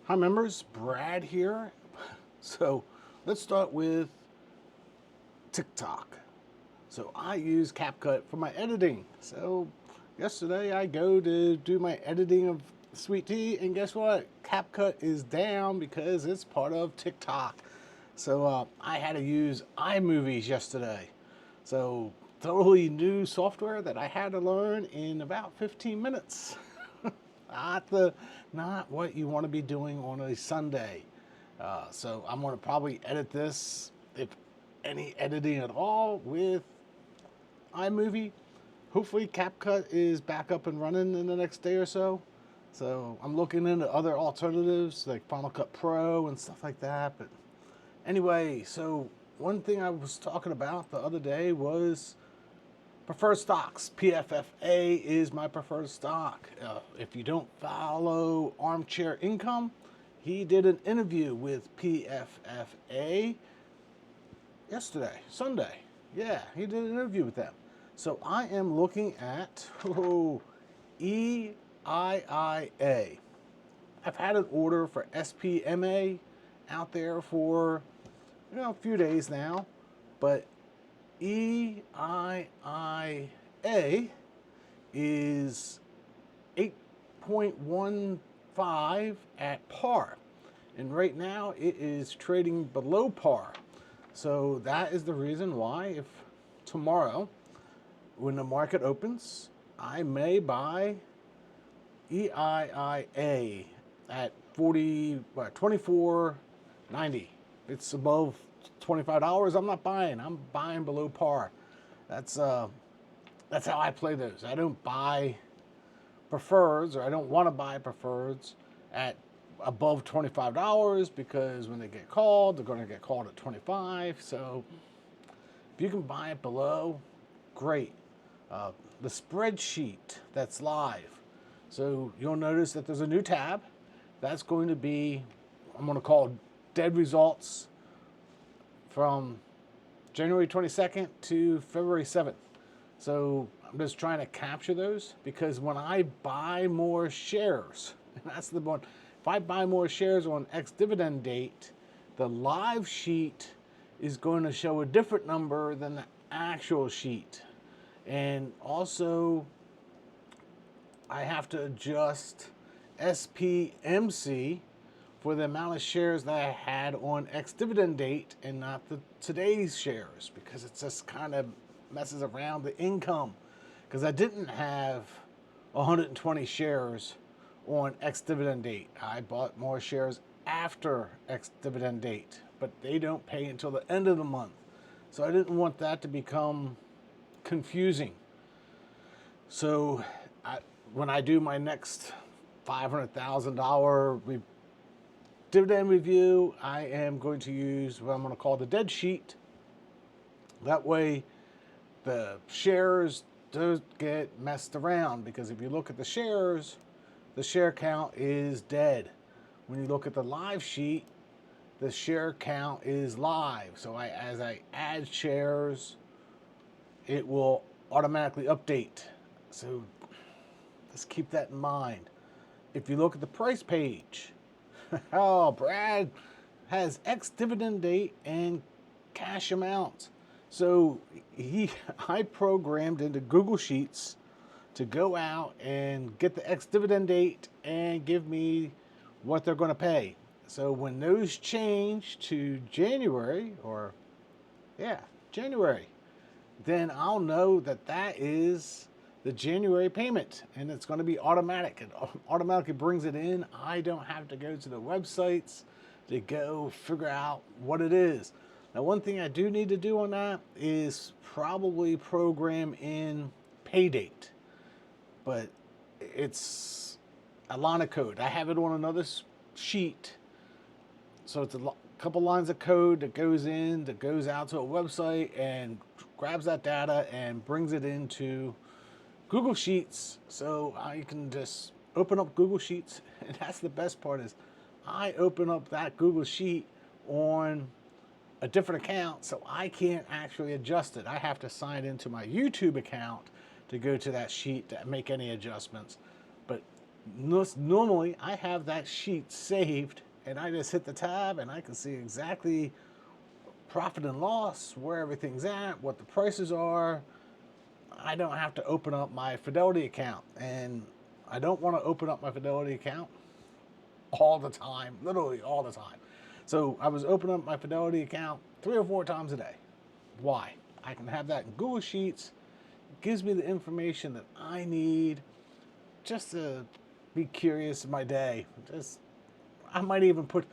Hi members, Brad here. So let's start with TikTok. So I use CapCut for my editing. So yesterday I go to do my editing of Sweet Tea, and guess what? CapCut is down because it's part of TikTok. So I had to use iMovies yesterday. So totally new software that I had to learn in about 15 minutes. Not what you want to be doing on a Sunday. So I'm going to probably edit this, if any editing at all, with iMovie. Hopefully CapCut is back up and running in the next day or so. So I'm looking into other alternatives like Final Cut Pro and stuff like that. But anyway, so one thing I was talking about the other day was preferred stocks. PFFA is my preferred stock. If you don't follow Armchair Income, he did an interview with PFFA yesterday, Sunday. Yeah, he did an interview with them. So I am looking at EIIA. I've had an order for SPMA out there for a few days now, but EIIA is 8.15 at par. And right now it is trading below par. So that is the reason why if tomorrow when the market opens, I may buy EIIA at 24.90. It's above $25. I'm not buying. I'm buying below par. That's uh that's how I play those. I don't buy prefers, or I don't want to buy prefers at above $25 because when they get called, they're going to get called at 25. So if you can buy it below, great. The spreadsheet that's live. So you'll notice that there's a new tab. That's going to be, I'm going to call dead results from January 22nd to February 7th. So I'm just trying to capture those because when I buy more shares, and that's the one, if I buy more shares on X dividend date, the live sheet is going to show a different number than the actual sheet. And also, I have to adjust SPMC for the amount of shares that I had on X dividend date and not the today's shares, because it just kind of messes around the income. Because I didn't have 120 shares on X dividend date. I bought more shares after X dividend date, but they don't pay until the end of the month. So I didn't want that to become confusing. So when I do my next $500,000 dividend review, I am going to use what I'm going to call the dead sheet. That way the shares don't get messed around, because if you look at the shares, the share count is dead. When you look at the live sheet, the share count is live. So as I add shares, it will automatically update. So let's keep that in mind. If you look at the price page, oh, Brad has X dividend date and cash amount. So I programmed into Google Sheets to go out and get the X dividend date and give me what they're going to pay. So when those change to January, or January, then I'll know that that is the January payment, and it's going to be automatic. It automatically brings it in. I don't have to go to the websites to go figure out what it is. Now, one thing I do need to do on that is probably program in pay date, but it's a line of code. I have it on another sheet, so it's a couple lines of code that goes out to a website and grabs that data and brings it into Google Sheets. So I can just open up Google Sheets, and that's the best part, is I open up that Google Sheet on a different account, so I can't actually adjust it. I have to sign into my YouTube account to go to that sheet to make any adjustments. But Normally, I have that sheet saved, and I just hit the tab, and I can see exactly profit and loss, where everything's at, what the prices are. I don't have to open up my Fidelity account, and I don't want to open up my Fidelity account all the time, literally all the time. So I was opening up my Fidelity account 3 or 4 times a day. Why? I can have that in Google Sheets. It gives me the information that I need just to be curious in my day. Just I might even put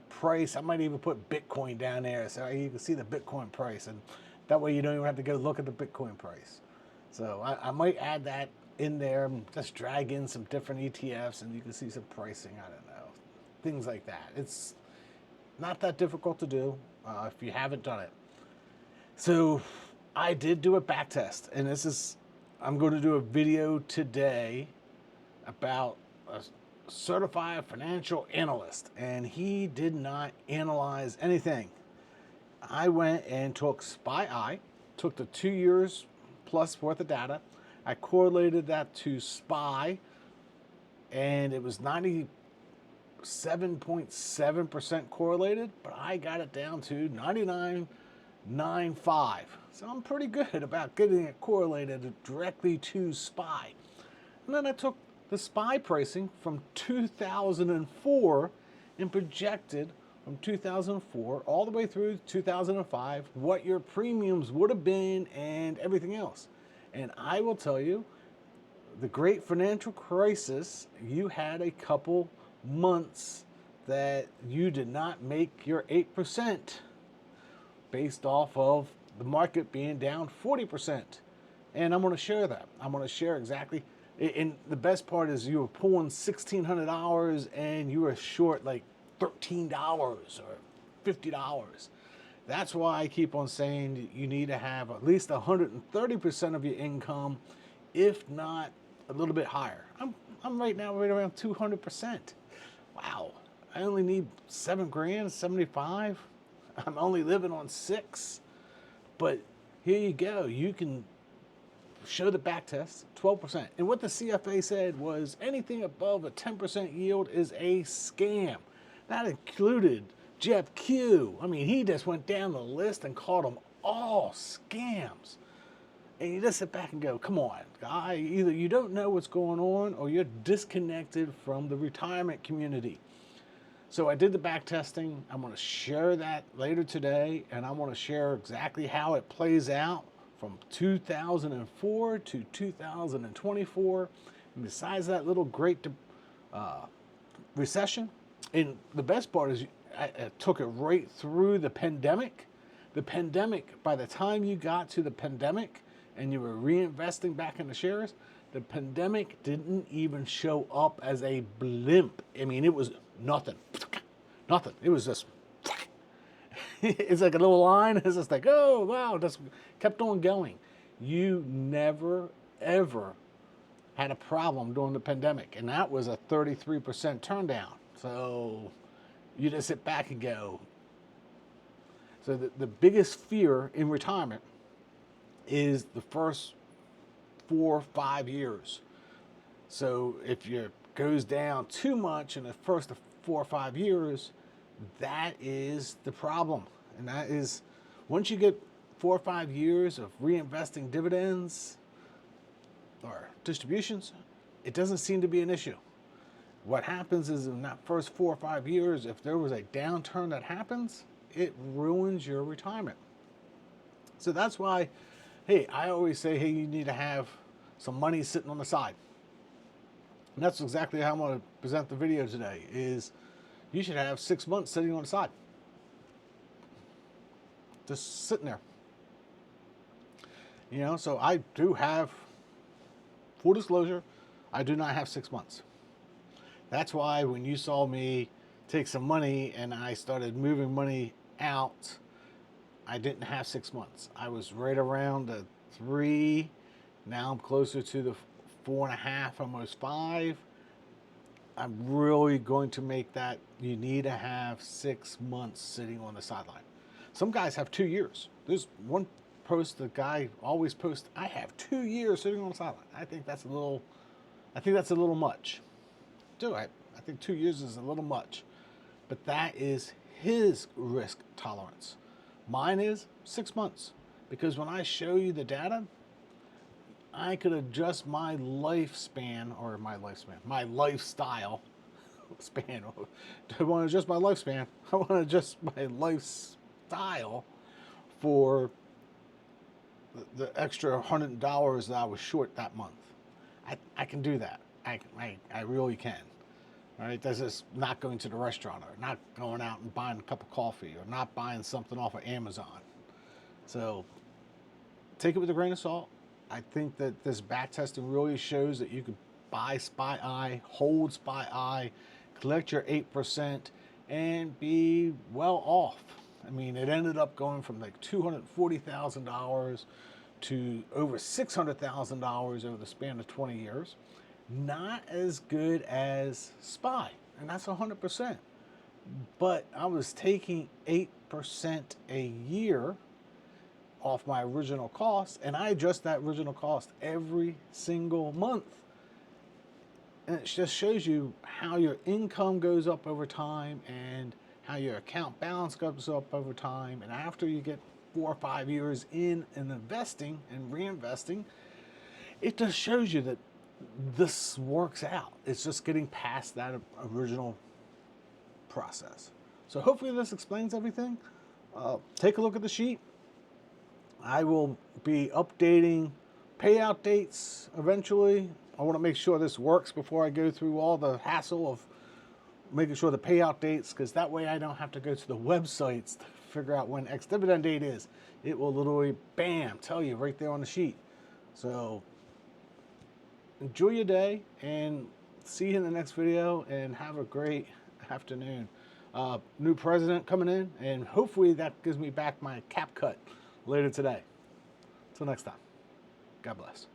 price. I might even put Bitcoin down there so you can see the Bitcoin price, and that way you don't even have to go look at the Bitcoin price. So I might add that in there, just drag in some different ETFs, and you can see some pricing. I don't know, things like that. It's not that difficult to do if you haven't done it. So I did do a back test, and I'm going to do a video today about a certified financial analyst, and he did not analyze anything. I went and took SPY, took the 2 years plus worth of data. I correlated that to SPY, and it was 97.7% correlated, but I got it down to 99.95. So I'm pretty good about getting it correlated directly to SPY. And then I took the SPY pricing from 2004 and projected from 2004 all the way through 2005 what your premiums would have been and everything else. And I will tell you, the great financial crisis, you had a couple months that you did not make your 8% based off of the market being down 40%. And I'm going to share that. I'm going to share exactly. And the best part is you were pulling $1,600 and you were short like $13 or $50. That's why I keep on saying you need to have at least 130% of your income, if not a little bit higher. I'm right now right around 200%. Wow. I only need $7,000, 75. I'm only living on 6. But here you go. You can show the back test, 12%. And what the CFA said was anything above a 10% yield is a scam. That included Jeff Q. I mean, he just went down the list and called them all scams. And you just sit back and go, come on, guy, either you don't know what's going on or you're disconnected from the retirement community. So I did the back testing. I'm going to share that later today, and I want to share exactly how it plays out from 2004 to 2024. And besides that little great recession, and the best part is I took it right through the pandemic. The pandemic, by the time you got to the pandemic and you were reinvesting back in the shares, the pandemic didn't even show up as a blimp. I mean, it was nothing. Nothing. It was just, it's like a little line. It's just like, oh, wow, just kept on going. You never, ever had a problem during the pandemic. And that was a 33% turn down. So you just sit back and go. So the biggest fear in retirement is the first 4 or 5 years. So if it goes down too much in the first 4 or 5 years, that is the problem. And that is, once you get 4 or 5 years of reinvesting dividends or distributions, it doesn't seem to be an issue. What happens is in that first 4 or 5 years, if there was a downturn that happens, it ruins your retirement. So that's why, hey, I always say, hey, you need to have some money sitting on the side. And that's exactly how I'm going to present the video today, is you should have 6 months sitting on the side. Just sitting there. You know, so I do have, full disclosure, I do not have 6 months. That's why when you saw me take some money and I started moving money out, I didn't have 6 months. I was right around the 3. Now I'm closer to the 4.5, almost 5. I'm really going to make that, you need to have 6 months sitting on the sideline. Some guys have 2 years. There's one post, the guy always posts, I have 2 years sitting on the sideline. I think that's a little I think that's a little much. Do I think 2 years is a little much, but that is his risk tolerance. Mine is 6 months, because when I show you the data, I could adjust my lifespan, or my lifestyle span. Do I want to adjust my lifespan? I want to adjust my lifestyle for the extra $100 that I was short that month. I can do that. I really can. All right, that's just not going to the restaurant, or not going out and buying a cup of coffee, or not buying something off of Amazon. So take it with a grain of salt. I think that this back testing really shows that you can buy SPY-I, hold SPY-I, collect your 8%, and be well off. I mean, it ended up going from like $240,000 to over $600,000 over the span of 20 years. Not as good as SPY, and that's 100%. But I was taking 8% a year off my original cost, and I adjust that original cost every single month. And it just shows you how your income goes up over time, and how your account balance goes up over time. And after you get 4 or 5 years in investing and reinvesting, it just shows you that this works out. It's just getting past that original process. So hopefully this explains everything. Take a look at the sheet. I will be updating payout dates eventually. I want to make sure this works before I go through all the hassle of making sure the payout dates, because that way I don't have to go to the websites to figure out when ex-dividend date is. It will literally, bam, tell you right there on the sheet. So enjoy your day, and see you in the next video, and have a great afternoon. New president coming in, and hopefully that gives me back my cap cut later today. Until next time, God bless.